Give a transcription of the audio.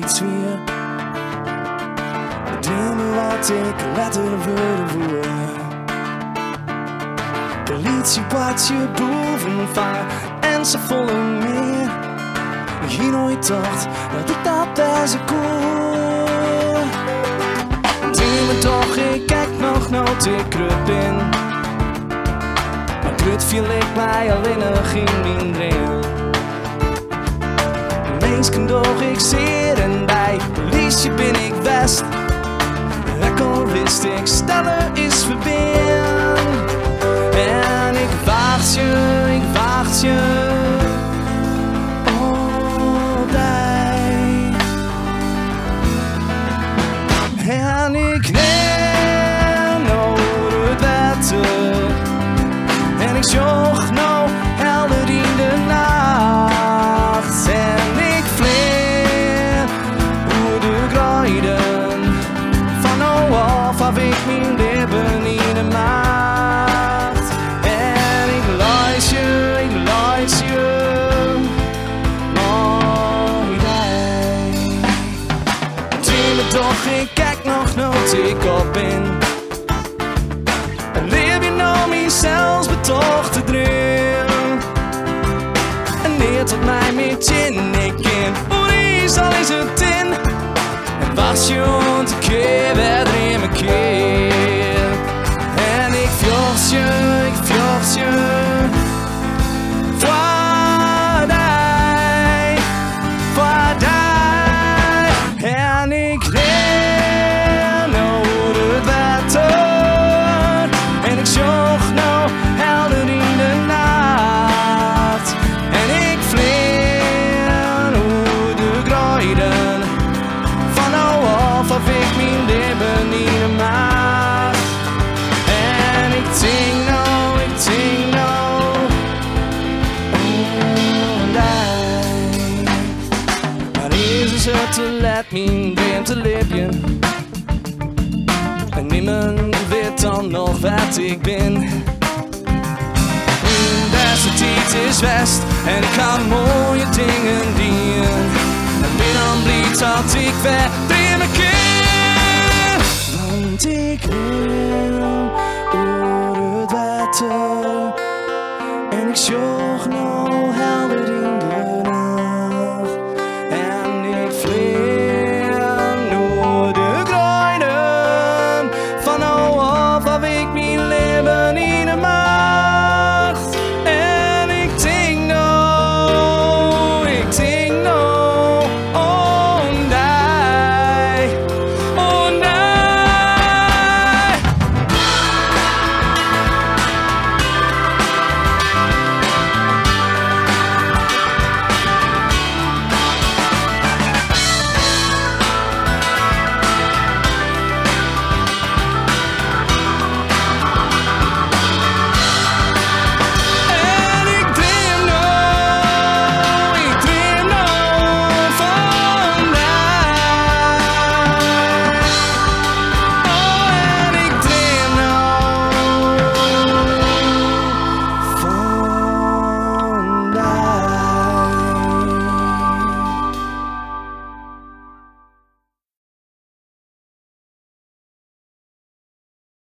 iets weer. Dromen wat ik letterlijk worden voer. Politiepaardje boven vaar en ze volgen meer. Hier nooit dacht dat ik dat best kon. Dromen toch, ik kijk nog nooit ik kruip in. Maar krut viel ik mij alleen nog in mijn dril. Meesken doch ik zeer en bij politie ben ik best. Ik al wist ik stellen is verbind. En ik wacht je altijd. En ik neem nou het wetter. En ik zocht nou helder in de nacht. En ik vleer hoe de grijden van nou af ik mijn leven in de macht. En ik luister mooi jij. Dromen toch, ik kijk nog nooit ik op in. En leef je nou mijzelf betocht te draaien. En neer tot mij met in ik in. Hoe is al is het in. En was je ont een keer verder in mijn keer. En ik vjocht je voor die. En ik ren over het water. En ik zocht nou helder in de nacht. En ik vleer hoe de grijden van nou af ik mijn leven in de macht. En ik zing nou te laat mijn dream te leven. En niemand weet dan nog wat ik ben. Mijn beste tijd is west en ik ga mooie dingen doen. En ben dan blij dat ik weer dreamen kan. Want ik wil over het water. En ik zocht nog helder in de nacht. Van nou af